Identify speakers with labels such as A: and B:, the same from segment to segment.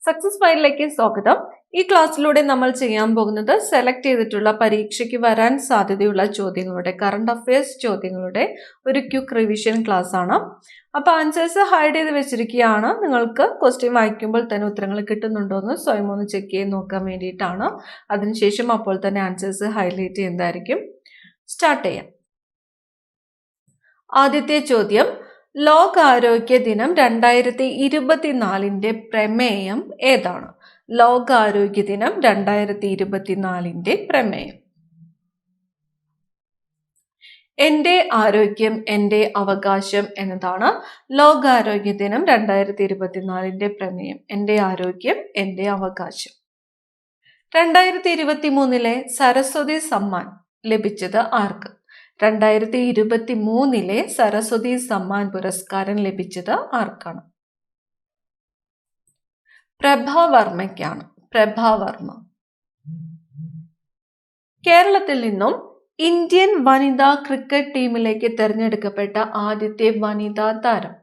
A: Success ഫയലിലേക്ക് സ്വാഗതം. ഈ ക്ലാസ്സിലൂടെ നമ്മൾ ചെയ്യാൻ പോകുന്നത് സെലക്ട് ചെയ്തിട്ടുള്ള പരീക്ഷയ്ക്ക് വരാൻ സാധ്യതയുള്ള ചോദ്യങ്ങളുടെ കറണ്ട് അഫയേഴ്സ് ചോദ്യങ്ങളുടെ ഒരു ക്വിക്ക് റിവിഷൻ ക്ലാസ് ആണ്. അപ്പോൾ ആൻസേഴ്സ് ഹൈഡ് ചെയ്ത് വെച്ചിരിക്കുകയാണ്. നിങ്ങൾക്ക് ക്വസ്റ്റ്യൻ വായിക്കുമ്പോൾ തന്നെ ഉത്തരങ്ങൾ കിട്ടുന്നുണ്ടോ എന്ന് സ്വയം ഒന്ന് ചെക്ക് ചെയ്ത് നോക്കാൻ വേണ്ടിയിട്ടാണ്. അതിനുശേഷം അപ്പോൾ തന്നെ ആൻസേഴ്സ് ഹൈലൈറ്റ് ചെയ്യുന്നതായിരിക്കും. സ്റ്റാർട്ട് ചെയ്യാം. ആദ്യത്തെ ചോദ്യം, ലോകാരോഗ്യ ദിനം 2024 പ്രമേയം ഏതാണ്? ലോകാരോഗ്യ ദിനം 2024 പ്രമേയം. എൻ്റെ ആരോഗ്യം എൻ്റെ അവകാശം എന്നതാണ് ലോകാരോഗ്യ ദിനം 2024 പ്രമേയം. എൻ്റെ ആരോഗ്യം എൻ്റെ അവകാശം. 2023 സരസ്വതി സമ്മാൻ ലഭിച്ചത് ആർക്ക്? 2023 സരസ്വതി സമ്മാൻ പുരസ്കാരം ലഭിച്ചത് ആർക്കാണ്? പ്രഭാവർമ്മയ്ക്കാണ്. പ്രഭാവർമ്മ. കേരളത്തിൽ നിന്നും ഇന്ത്യൻ വനിതാ ക്രിക്കറ്റ് ടീമിലേക്ക് തിരഞ്ഞെടുക്കപ്പെട്ട ആദ്യത്തെ വനിതാ താരം.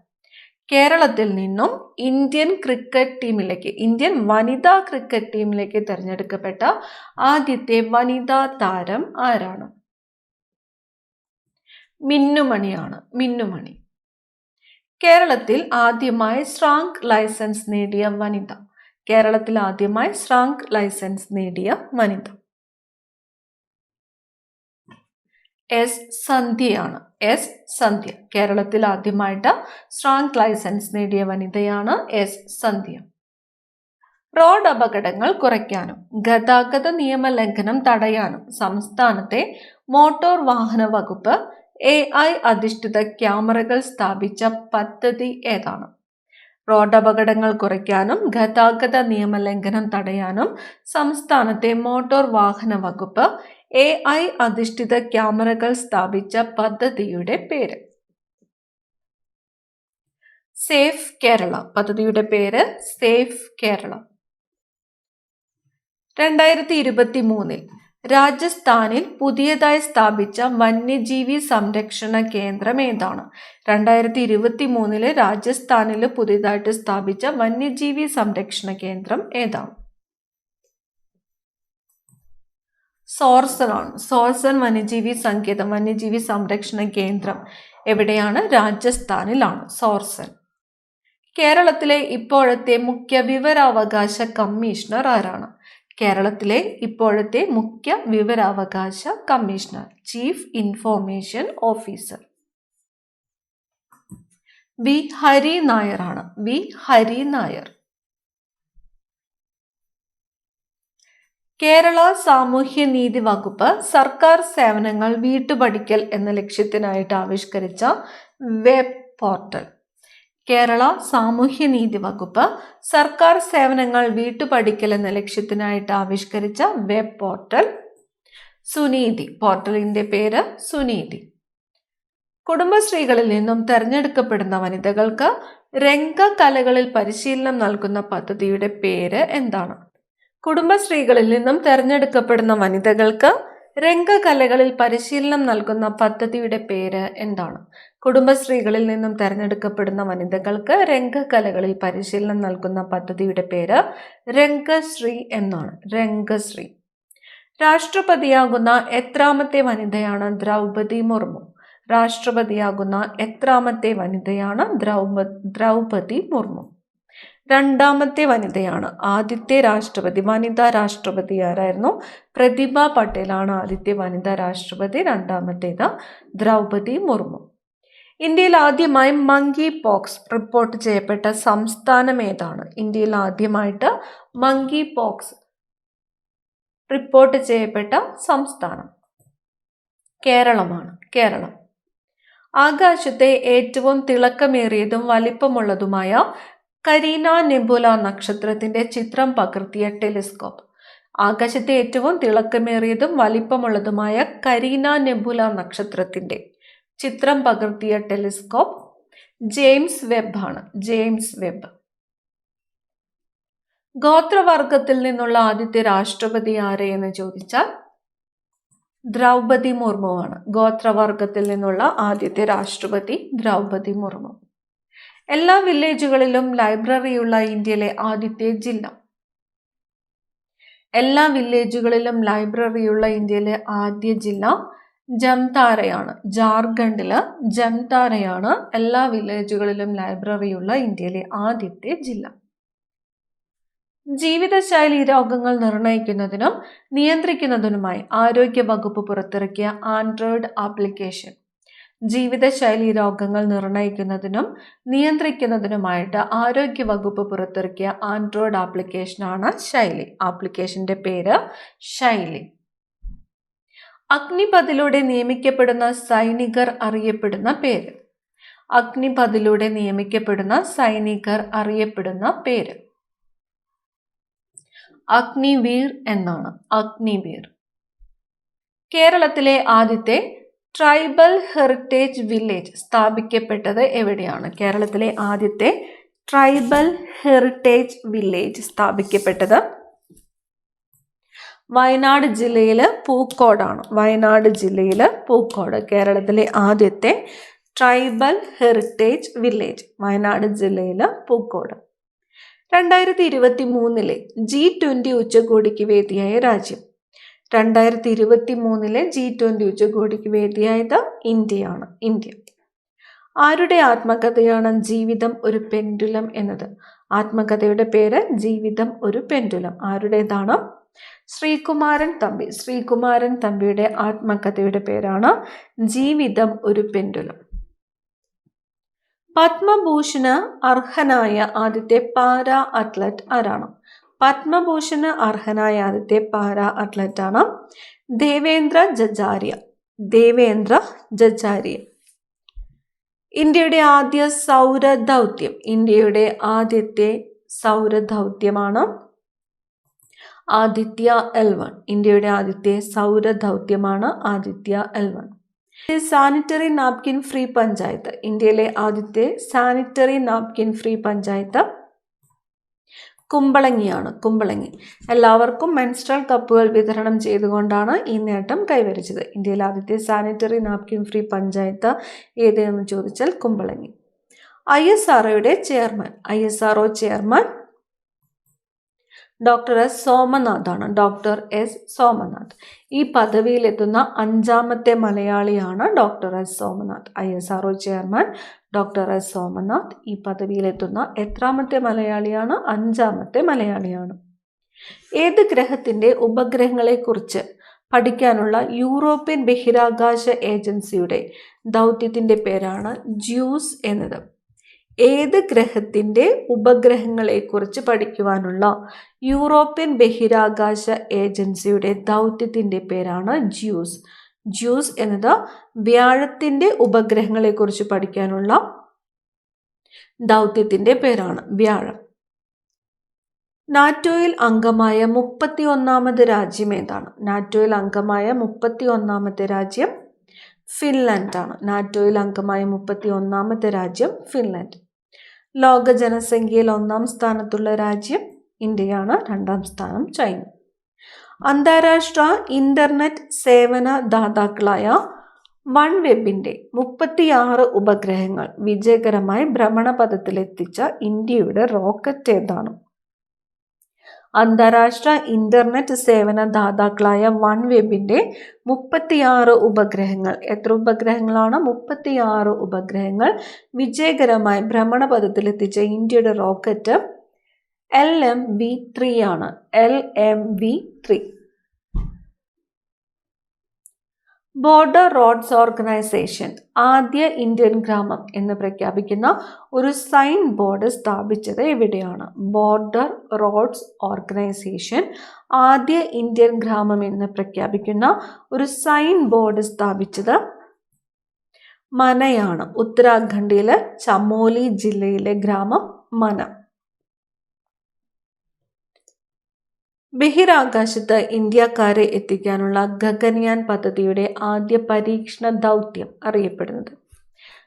A: കേരളത്തിൽ നിന്നും ഇന്ത്യൻ വനിതാ ക്രിക്കറ്റ് ടീമിലേക്ക് തിരഞ്ഞെടുക്കപ്പെട്ട ആദ്യത്തെ വനിതാ താരം ആരാണ്? മിന്നുമണിയാണ്. മിന്നുമണി. കേരളത്തിൽ ആദ്യമായി സ്രാങ്ക് ലൈസൻസ് നേടിയ വനിത. കേരളത്തിൽ ആദ്യമായി സ്രാങ്ക് ലൈസൻസ് നേടിയ വനിത എസ് സന്ധ്യയാണ്. എസ് സന്ധ്യ. കേരളത്തിൽ ആദ്യമായിട്ട് സ്രാങ്ക് ലൈസൻസ് നേടിയ വനിതയാണ് എസ് സന്ധ്യ. റോഡ് അപകടങ്ങൾ കുറയ്ക്കാനും ഗതാഗത നിയമലംഘനം തടയാനും സംസ്ഥാനത്തെ മോട്ടോർ വാഹന വകുപ്പ് AI അധിഷ്ഠിത ക്യാമറകൾ സ്ഥാപിച്ച പദ്ധതി ഏതാണ്? റോഡ് അപകടങ്ങൾ കുറയ്ക്കാനും ഗതാഗത നിയമലംഘനം തടയാനും സംസ്ഥാനത്തെ മോട്ടോർ വാഹന വകുപ്പ് AI അധിഷ്ഠിത ക്യാമറകൾ സ്ഥാപിച്ച പദ്ധതിയുടെ പേര്? സേഫ് കേരള. പദ്ധതിയുടെ പേര് സേഫ് കേരള. 2023 രാജസ്ഥാനിൽ പുതിയതായി സ്ഥാപിച്ച വന്യജീവി സംരക്ഷണ കേന്ദ്രം ഏതാണ്? 2023 രാജസ്ഥാനിൽ പുതിയതായിട്ട് സ്ഥാപിച്ച വന്യജീവി സംരക്ഷണ കേന്ദ്രം ഏതാണ്? സോർസനാണ്. സോർസൻ വന്യജീവി സങ്കേതം, വന്യജീവി സംരക്ഷണ കേന്ദ്രം എവിടെയാണ്? രാജസ്ഥാനിലാണ് സോർസൻ. കേരളത്തിലെ ഇപ്പോഴത്തെ മുഖ്യ വിവരാവകാശ കമ്മീഷണർ ആരാണ്? കേരളത്തിലെ ഇപ്പോഴത്തെ മുഖ്യ വിവരാവകാശ commissioner chief information officer V Hari Nair ആണ്. വി ഹരി നായർ. കേരള സാമൂഹ്യനീതി വകുപ്പ് സർക്കാർ സേവനങ്ങൾ വീട്ടുപടിക്കൽ എന്ന ലക്ഷ്യത്തിനായിട്ട് ആവിഷ്കരിച്ച വെബ് പോർട്ടൽ. കേരള സാമൂഹ്യനീതി വകുപ്പ് സർക്കാർ സേവനങ്ങൾ വീട്ടുപടിക്കൽ എന്ന ലക്ഷ്യത്തിനായിട്ട് ആവിഷ്കരിച്ച വെബ് പോർട്ടൽ സുനീതി. പോർട്ടലിന്റെ പേര് സുനീതി. കുടുംബശ്രീകളിൽ നിന്നും തെരഞ്ഞെടുക്കപ്പെടുന്ന വനിതകൾക്ക് രംഗകലകളിൽ പരിശീലനം നൽകുന്ന പദ്ധതിയുടെ പേര് എന്താണ്? കുടുംബശ്രീകളിൽ നിന്നും തെരഞ്ഞെടുക്കപ്പെടുന്ന വനിതകൾക്ക് രംഗകലകളിൽ പരിശീലനം നൽകുന്ന പദ്ധതിയുടെ പേര് എന്താണ്? കുടുംബശ്രീകളിൽ നിന്നും തെരഞ്ഞെടുക്കപ്പെടുന്ന വനിതകൾക്ക് രംഗകലകളിൽ പരിശീലനം നൽകുന്ന പദ്ധതിയുടെ പേര് രംഗശ്രീ എന്നാണ്. രംഗശ്രീ. രാഷ്ട്രപതിയാകുന്ന എത്രാമത്തെ വനിതയാണ് ദ്രൗപദി മുർമു? രാഷ്ട്രപതിയാകുന്ന എത്രാമത്തെ വനിതയാണ് ദ്രൗപദി മുർമു? രണ്ടാമത്തെ വനിതയാണ്. ആദ്യത്തെ രാഷ്ട്രപതി, വനിതാ രാഷ്ട്രപതി ആരായിരുന്നു? പ്രതിഭ പട്ടേലാണ് ആദ്യത്തെ വനിതാ രാഷ്ട്രപതി. രണ്ടാമത്തേത് ദ്രൗപദി മുർമു. ഇന്ത്യയിൽ ആദ്യമായി മങ്കി പോക്സ് റിപ്പോർട്ട് ചെയ്യപ്പെട്ട സംസ്ഥാനം ഏതാണ്? ഇന്ത്യയിൽ ആദ്യമായിട്ട് മങ്കി പോക്സ് റിപ്പോർട്ട് ചെയ്യപ്പെട്ട സംസ്ഥാനം കേരളമാണ്. കേരളം. ആകാശത്തെ ഏറ്റവും തിളക്കമേറിയതും വലിപ്പമുള്ളതുമായ കരീന നെബുല നക്ഷത്രത്തിന്റെ ചിത്രം പകർത്തിയ ടെലിസ്കോപ്പ്. ആകാശത്തെ ഏറ്റവും തിളക്കമേറിയതും വലിപ്പമുള്ളതുമായ കരീന നെബുല നക്ഷത്രത്തിന്റെ ചിത്രം പകർത്തിയ ടെലിസ്കോപ്പ് ജെയിംസ് വെബ് ആണ്. James Webb. ഗോത്രവർഗത്തിൽ നിന്നുള്ള ആദ്യത്തെ രാഷ്ട്രപതി ആരെ എന്ന് ചോദിച്ചാൽ ദ്രൗപദി മുർമു ആണ്. ഗോത്രവർഗത്തിൽ നിന്നുള്ള ആദ്യത്തെ രാഷ്ട്രപതി ദ്രൗപദി മുർമു. എല്ലാ വില്ലേജുകളിലും ലൈബ്രറിയുള്ള ഇന്ത്യയിലെ ആദ്യത്തെ ജില്ല. എല്ലാ വില്ലേജുകളിലും ലൈബ്രറിയുള്ള ഇന്ത്യയിലെ ആദ്യ ജില്ല ജംതാരയാണ്. ജാർഖണ്ഡില് ജംതാരയാണ് എല്ലാ വില്ലേജുകളിലും ലൈബ്രറിയുള്ള ഇന്ത്യയിലെ ആദ്യത്തെ ജില്ല. ജീവിതശൈലി രോഗങ്ങൾ നിർണയിക്കുന്നതിനും നിയന്ത്രിക്കുന്നതിനുമായി ആരോഗ്യ വകുപ്പ് പുറത്തിറക്കിയ ആൻഡ്രോയിഡ് ആപ്ലിക്കേഷൻ. ജീവിതശൈലി രോഗങ്ങൾ നിർണയിക്കുന്നതിനും നിയന്ത്രിക്കുന്നതിനുമായിട്ട് ആരോഗ്യ വകുപ്പ് പുറത്തിറക്കിയ ആൻഡ്രോയിഡ് ആപ്ലിക്കേഷനാണ് ശൈലി. ആപ്ലിക്കേഷന്റെ പേര് ശൈലി. അഗ്നിപഥിലൂടെ നിയമിക്കപ്പെടുന്ന സൈനികർ അറിയപ്പെടുന്ന പേര്. അഗ്നിപഥിലൂടെ നിയമിക്കപ്പെടുന്ന സൈനികർ അറിയപ്പെടുന്ന പേര് അഗ്നിവീർ എന്നാണ്. അഗ്നിവീർ. കേരളത്തിലെ ആദ്യത്തെ ട്രൈബൽ ഹെറിറ്റേജ് വില്ലേജ് സ്ഥാപിക്കപ്പെട്ടത് എവിടെയാണ്? കേരളത്തിലെ ആദ്യത്തെ ട്രൈബൽ ഹെറിറ്റേജ് വില്ലേജ് സ്ഥാപിക്കപ്പെട്ടത് വയനാട് ജില്ലയില് പൂക്കോടാണ്. വയനാട് ജില്ലയില് പൂക്കോട്. കേരളത്തിലെ ആദ്യത്തെ ട്രൈബൽ ഹെറിറ്റേജ് വില്ലേജ് വയനാട് ജില്ലയില് പൂക്കോട്. 2023 G20 ഉച്ചകോടിക്ക് വേദിയായ രാജ്യം. 2023 G20 ഉച്ചകോടിക്ക് വേദിയായത് ഇന്ത്യയാണ്. ഇന്ത്യ. ആരുടെ ആത്മകഥയാണ് ജീവിതം ഒരു പെൻഡുലം എന്നത്? ആത്മകഥയുടെ പേര് ജീവിതം ഒരു പെൻഡുലം. ആരുടേതാണ്? ശ്രീകുമാരൻ തമ്പി. ശ്രീകുമാരൻ തമ്പിയുടെ ആത്മകഥയുടെ പേരാണ് ജീവിതം ഒരു പെൻഡുലം. പത്മഭൂഷണ് അർഹനായ ആദ്യത്തെ പാരാ അത്ലറ്റ് ആരാണ്? പത്മഭൂഷണ് അർഹനായ ആദ്യത്തെ പാരാ അത്ലറ്റ് ആണ് ദേവേന്ദ്ര ജജാരിയ. ദേവേന്ദ്ര ജജാരിയ. ഇന്ത്യയുടെ ആദ്യ സൗരദൗത്യം. ഇന്ത്യയുടെ ആദ്യത്തെ സൗരദൗത്യമാണ് ആദിത്യ L1. ഇന്ത്യയുടെ ആദ്യത്തെ സൗരദൗത്യമാണ് Aditya L1. Sanitary napkin free panchayat. ഇന്ത്യയിലെ ആദ്യത്തെ സാനിറ്ററി നാപ്കിൻ ഫ്രീ പഞ്ചായത്ത് കുമ്പളങ്ങിയാണ്. കുമ്പളങ്ങി. എല്ലാവർക്കും മെൻസ്ട്രൽ കപ്പുകൾ വിതരണം ചെയ്തുകൊണ്ടാണ് ഈ നേട്ടം കൈവരിച്ചത്. ഇന്ത്യയിലെ ആദ്യത്തെ സാനിറ്ററി നാപ്കിൻ ഫ്രീ പഞ്ചായത്ത് ഏതെന്ന് ചോദിച്ചാൽ കുമ്പളങ്ങി. ISROയുടെ chairman. ISRO chairman doctor S സോമനാഥാണ്. Doctor S Somanath. ഈ പദവിയിലെത്തുന്ന 5ാമത്തെ മലയാളിയാണ് doctor S Somanath. ISRO chairman doctor S Somanath ഈ പദവിയിലെത്തുന്ന എത്രാമത്തെ മലയാളിയാണ്? 5ാമത്തെ മലയാളിയാണ്. ഏത് ഗ്രഹത്തിന്റെ ഉപഗ്രഹങ്ങളെക്കുറിച്ച് പഠിക്കാനുള്ള യൂറോപ്യൻ ബഹിരാകാശ ഏജൻസിയുടെ ദൗത്യത്തിന്റെ പേരാണ് ജ്യൂസ് എന്നത്? ഏത് ഗ്രഹത്തിന്റെ ഉപഗ്രഹങ്ങളെക്കുറിച്ച് പഠിക്കുവാനുള്ള യൂറോപ്യൻ ബഹിരാകാശ ഏജൻസിയുടെ ദൗത്യത്തിന്റെ പേരാണ് ജ്യൂസ്. ജ്യൂസ് എന്നത് വ്യാഴത്തിന്റെ ഉപഗ്രഹങ്ങളെക്കുറിച്ച് പഠിക്കാനുള്ള ദൗത്യത്തിന്റെ പേരാണ്. വ്യാഴം. നാറ്റോയിൽ അംഗമായ 31ാമത് രാജ്യം ഏതാണ്? നാറ്റോയിൽ അംഗമായ 31ാമത്തെ രാജ്യം ഫിൻലാൻഡാണ്. നാറ്റോയിൽ അംഗമായ 31ാമത്തെ രാജ്യം ഫിൻലാൻഡ്. ലോക ജനസംഖ്യയിൽ 1ാം സ്ഥാനത്തുള്ള രാജ്യം ഇന്ത്യയാണ്. 2ാം സ്ഥാനം ചൈന. അന്താരാഷ്ട്ര ഇന്റർനെറ്റ് സേവന ദാതാക്കളായ വൺവെബിന്റെ 36 ഉപഗ്രഹങ്ങൾ വിജയകരമായി ഭ്രമണപഥത്തിലെത്തിച്ച ഇന്ത്യയുടെ റോക്കറ്റ് ഏതാണ്? അന്താരാഷ്ട്ര ഇന്റർനെറ്റ് സേവന ദാതാക്കളായ വൺവെബിന്റെ 36 ഉപഗ്രഹങ്ങൾ. എത്ര ഉപഗ്രഹങ്ങളാണ്? 36 ഉപഗ്രഹങ്ങൾ വിജയകരമായി ഭ്രമണപഥത്തിലെത്തിച്ച ഇന്ത്യയുടെ റോക്കറ്റ് LMV3 ആണ്. LMV3. ബോർഡർ റോഡ്സ് ഓർഗനൈസേഷൻ ആദ്യ ഇന്ത്യൻ ഗ്രാമം എന്ന് പ്രഖ്യാപിക്കുന്ന ഒരു സൈൻ ബോർഡ് സ്ഥാപിച്ചത് എവിടെയാണ്? ബോർഡർ റോഡ്സ് ഓർഗനൈസേഷൻ ആദ്യ ഇന്ത്യൻ ഗ്രാമം എന്ന് പ്രഖ്യാപിക്കുന്ന ഒരു സൈൻ ബോർഡ് സ്ഥാപിച്ചത് മനയാണ്. ഉത്തരാഖണ്ഡിലെ ചമോലി ജില്ലയിലെ ഗ്രാമം മന. ബഹിരാകാശത്ത് ഇന്ത്യക്കാരെ എത്തിക്കാനുള്ള ഗഗൻയാൻ പദ്ധതിയുടെ ആദ്യ പരീക്ഷണ ദൗത്യം അറിയപ്പെടുന്നത്?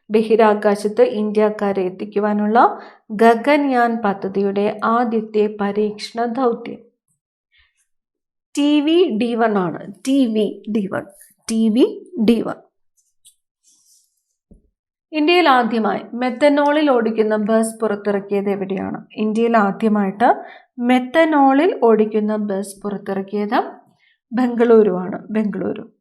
A: ബഹിരാകാശത്ത് ഇന്ത്യക്കാരെ എത്തിക്കുവാനുള്ള ഗഗൻയാൻ പദ്ധതിയുടെ ആദ്യത്തെ പരീക്ഷണ ദൗത്യം TVD1 ആണ്. TVD1. ഇന്ത്യയിൽ ആദ്യമായി മെത്തനോളിൽ ഓടിക്കുന്ന ബസ് പുറത്തിറക്കിയത് എവിടെയാണ്? ഇന്ത്യയിൽ ആദ്യമായിട്ട് മെത്തനോളിൽ ഓടിക്കുന്ന ബസ് പുറത്തിറക്കിയത് ബംഗളൂരുവാണ്. ബംഗളൂരു.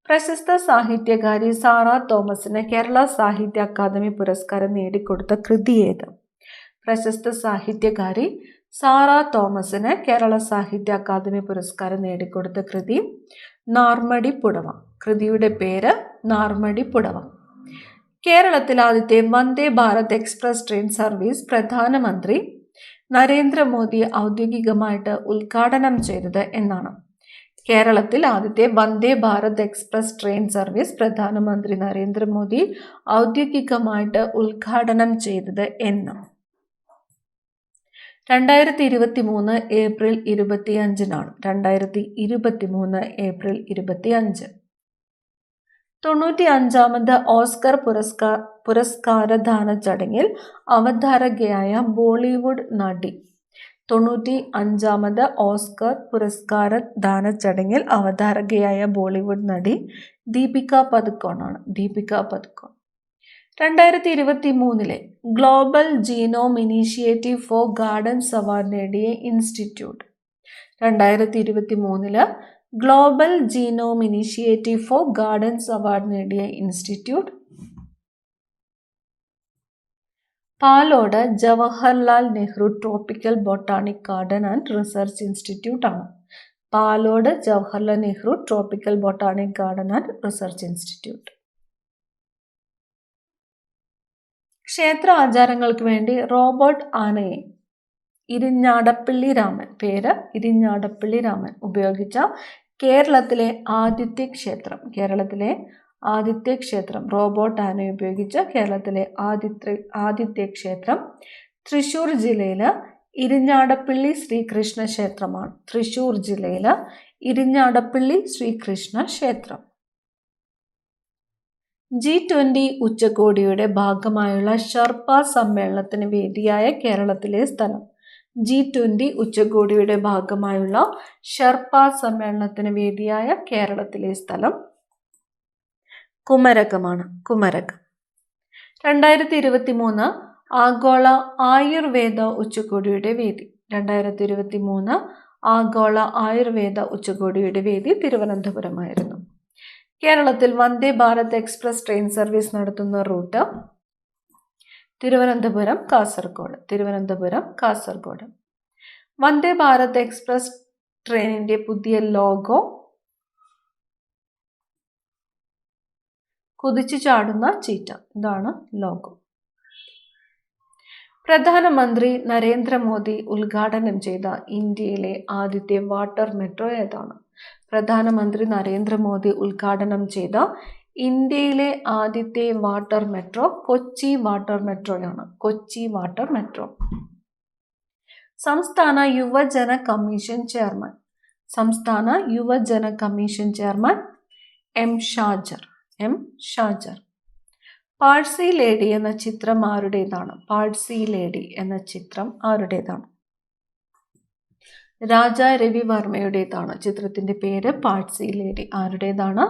A: പ്രശസ്ത സാഹിത്യകാരി സാറ തോമസിന് കേരള സാഹിത്യ അക്കാദമി പുരസ്കാരം നേടിക്കൊടുത്ത കൃതി ഏത്? പ്രശസ്ത സാഹിത്യകാരി സാറ തോമസിന് കേരള സാഹിത്യ അക്കാദമി പുരസ്കാരം നേടിക്കൊടുത്ത കൃതി നാർമടി പുടവ. കൃതിയുടെ പേര് നാർമടി പുടവ. കേരളത്തിൽ ആദ്യത്തെ Vande Bharat express train service പ്രധാനമന്ത്രി നരേന്ദ്രമോദി ഔദ്യോഗികമായിട്ട് ഉദ്ഘാടനം ചെയ്തത് എന്നാണ്? കേരളത്തിൽ ആദ്യത്തെ Vande Bharat express train service പ്രധാനമന്ത്രി നരേന്ദ്രമോദി ഔദ്യോഗികമായിട്ട് ഉദ്ഘാടനം ചെയ്തത് എന്ന്? 2023 ഏപ്രിൽ 25 2023 ഏപ്രിൽ 25. 95ാമത് ഓസ്കർ പുരസ്കാരദാന ചടങ്ങിൽ അവതാരകയായ ബോളിവുഡ് നടി. 95ാമത് ഓസ്കർ പുരസ്കാരദാന ചടങ്ങിൽ അവതാരകയായ ബോളിവുഡ് നടി ദീപിക പദുക്കോണാണ്. Deepika Padukone. 2023 global genome initiative for gardens award നേടിയ institute. 2023 global genome initiative for gardens award നേടിയ institute Palode Jawaharlal Nehru tropical botanic garden and research institute ആണ്. Palode Jawaharlal Nehru tropical botanic garden and research institute. ക്ഷേത്ര ആചാരങ്ങൾക്ക് വേണ്ടി റോബോട്ട് ആനയെ ഇരിഞ്ഞാടപ്പള്ളി രാമൻ, പേര് ഇരിഞ്ഞാടപ്പള്ളി രാമൻ, ഉപയോഗിച്ച കേരളത്തിലെ ആദ്യത്തെ ക്ഷേത്രം. കേരളത്തിലെ ആദ്യത്തെ ക്ഷേത്രം റോബോട്ട് ആനയെ ഉപയോഗിച്ച കേരളത്തിലെ ആദ്യത്തെ ക്ഷേത്രം തൃശ്ശൂർ ജില്ലയിലെ ഇരിഞ്ഞാടപ്പള്ളി ശ്രീകൃഷ്ണ ക്ഷേത്രമാണ്. തൃശ്ശൂർ ജില്ലയിലെ ഇരിഞ്ഞാടപ്പള്ളി ശ്രീകൃഷ്ണ ക്ഷേത്രം. G20 ഉച്ചകോടിയുടെ ഭാഗമായുള്ള ഷെർപ്പ സമ്മേളനത്തിന് വേദിയായ കേരളത്തിലെ സ്ഥലം. G20 ഉച്ചകോടിയുടെ ഭാഗമായുള്ള ഷെർപ്പ സമ്മേളനത്തിന് വേദിയായ കേരളത്തിലെ സ്ഥലം കുമരകമാണ്. കുമരകം. 2023 ആഗോള ആയുർവേദ ഉച്ചകോടിയുടെ വേദി. 2023 ആഗോള ആയുർവേദ ഉച്ചകോടിയുടെ വേദി തിരുവനന്തപുരമായിരുന്നു. കേരളത്തിൽ Vande Bharat express train service നടത്തുന്ന റൂട്ട് തിരുവനന്തപുരം കാസർഗോഡ്. തിരുവനന്തപുരം കാസർഗോഡ്. വന്ദേ ഭാരത് എക്സ്പ്രസ് ട്രെയിനിന്റെ പുതിയ ലോഗോ കുതിച്ചു ചാടുന്ന ചീറ്റ. ഇതാണ് ലോഗോ. പ്രധാനമന്ത്രി നരേന്ദ്രമോദി ഉദ്ഘാടനം ചെയ്ത ഇന്ത്യയിലെ ആദ്യത്തെ വാട്ടർ മെട്രോ ഏതാണ്? പ്രധാനമന്ത്രി നരേന്ദ്രമോദി ഉദ്ഘാടനം ചെയ്ത ഇന്ത്യയിലെ ആദ്യത്തെ വാട്ടർ മെട്രോ കൊച്ചി വാട്ടർ മെട്രോയാണ്. Kochi water metro. സംസ്ഥാന യുവജന കമ്മീഷൻ ചെയർമാൻ. സംസ്ഥാന യുവജന commission chairman M Shajar. M Shajar. Parsi lady എന്ന ചിത്രം ആരുടേതാണ്? പാഴ്സി ലേഡി എന്ന ചിത്രം ആരുടേതാണ്? രാജാ രവിവർമ്മയുടേതാണ്. ചിത്രത്തിന്റെ പേര് പാഴ്സി ലേഡി. ആരുടേതാണ്?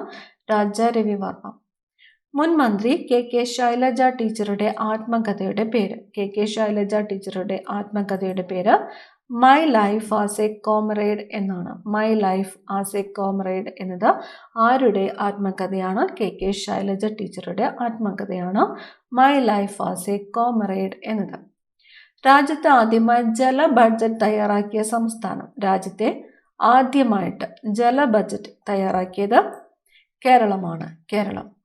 A: രാജാ രവിവർമ്മ. മുൻ മന്ത്രി കെ ശൈലജ ടീച്ചറുടെ ആത്മകഥയുടെ പേര്. കെ ശൈലജ ടീച്ചറുടെ ആത്മകഥയുടെ പേര് my life as a comrade എന്നാണ്. My life as a comrade എന്നത് ആരുടെ ആത്മകഥയാണ്? കെ ശൈലജ ടീച്ചറുടെ ആത്മകഥയാണ് my life as a comrade എന്നത്. രാജ്യത്ത് ആദ്യമായി ജല ബഡ്ജറ്റ് തയ്യാറാക്കിയ സംസ്ഥാനം. രാജ്യത്തെ ആദ്യമായിട്ട് ജല ബഡ്ജറ്റ് തയ്യാറാക്കിയത് കേരളമാണ്. കേരളം.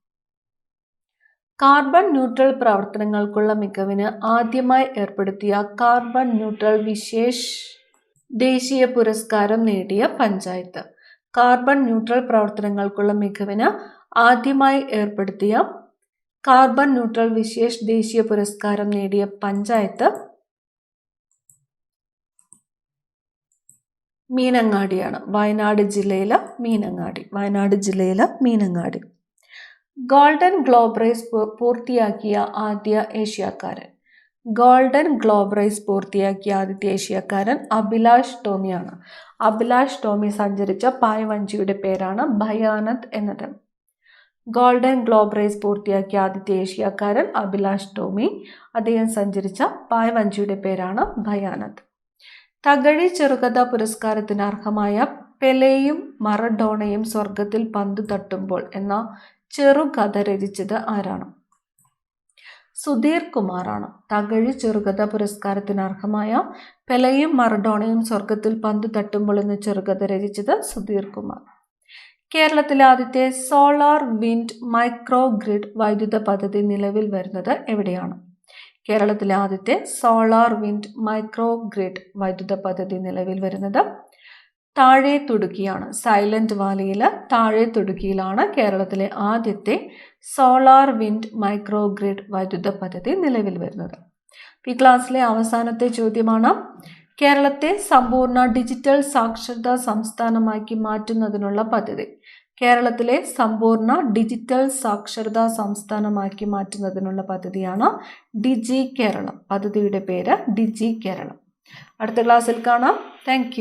A: കാർബൺ ന്യൂട്രൽ പ്രവർത്തനങ്ങൾക്കുള്ള മികവിന് ആദ്യമായി ഏർപ്പെടുത്തിയ കാർബൺ ന്യൂട്രൽ വിശേഷ് ദേശീയ പുരസ്കാരം നേടിയ പഞ്ചായത്ത്. കാർബൺ ന്യൂട്രൽ പ്രവർത്തനങ്ങൾക്കുള്ള മികവിന് ആദ്യമായി ഏർപ്പെടുത്തിയ കാർബൺ ന്യൂട്രൽ വിശേഷ് ദേശീയ പുരസ്കാരം നേടിയ പഞ്ചായത്ത് മീനങ്ങാടിയാണ്. വയനാട് ജില്ലയിലെ മീനങ്ങാടി. വയനാട് രജിലയിലെ മീനങ്ങാടി. ഗോൾഡൻ ഗ്ലോബ് റേസ് പൂർത്തിയാക്കിയ ആദ്യ ഏഷ്യക്കാരൻ. ഗോൾഡൻ ഗ്ലോബ് റേസ് പൂർത്തിയാക്കിയ ആദ്യത്തെ ഏഷ്യക്കാരൻ അഭിലാഷ് ടോമിയാണ്. അഭിലാഷ് ടോമി സഞ്ചരിച്ച പായ്വഞ്ചിയുടെ പേരാണ് ഭയാനക് എന്നത്. ഗോൾഡൻ ഗ്ലോബ് റേസ് പൂർത്തിയാക്കിയ ആദ്യത്തെ ഏഷ്യക്കാരൻ അഭിലാഷ് ടോമി. അദ്ദേഹം സഞ്ചരിച്ച പായ്വഞ്ചിയുടെ പേരാണ് ഭയാനന്ദ്. തകഴി ചെറുകഥാ പുരസ്കാരത്തിന് അർഹമായ പെലെയും മറഡോണയും സ്വർഗത്തിൽ പന്ത് തട്ടുമ്പോൾ എന്ന ചെറുകഥ രചിച്ചത് ആരാണ്? സുധീർ കുമാറാണ്. തകഴി ചെറുകഥ പുരസ്കാരത്തിന് അർഹമായ പെലെയും മറഡോണയും സ്വർഗത്തിൽ പന്ത് തട്ടുമ്പോൾ എന്ന ചെറുകഥ രചിച്ചത് സുധീർ കുമാർ. കേരളത്തിലെ ആദ്യത്തെ സോളാർ വിൻഡ് മൈക്രോ ഗ്രിഡ് വൈദ്യുത പദ്ധതി നിലവിൽ വരുന്നത് എവിടെയാണ്? കേരളത്തിലെ ആദ്യത്തെ സോളാർ വിൻഡ് മൈക്രോ ഗ്രിഡ് വൈദ്യുത പദ്ധതി നിലവിൽ വരുന്നത് താഴെത്തുടുക്കിയാണ്. സൈലന്റ് വാലിയിൽ താഴെത്തുടുക്കിയിലാണ് കേരളത്തിലെ ആദ്യത്തെ സോളാർ വിൻഡ് മൈക്രോ ഗ്രിഡ് വൈദ്യുത പദ്ധതി നിലവിൽ വരുന്നത്. ഈ ക്ലാസ്സിലെ അവസാനത്തെ ചോദ്യമാണ്: കേരളത്തെ സമ്പൂർണ്ണ ഡിജിറ്റൽ സാക്ഷരതാ സംസ്ഥാനമാക്കി മാറ്റുന്നതിനുള്ള പദ്ധതി. കേരളത്തിലെ സമ്പൂർണ്ണ ഡിജിറ്റൽ സാക്ഷരതാ സംസ്ഥാനമാക്കി മാറ്റുന്നതിനുള്ള പദ്ധതിയാണ് ഡിജി കേരളം. പദ്ധതിയുടെ പേര് ഡിജി കേരളം. അടുത്ത ക്ലാസ്സിൽ കാണാം. താങ്ക്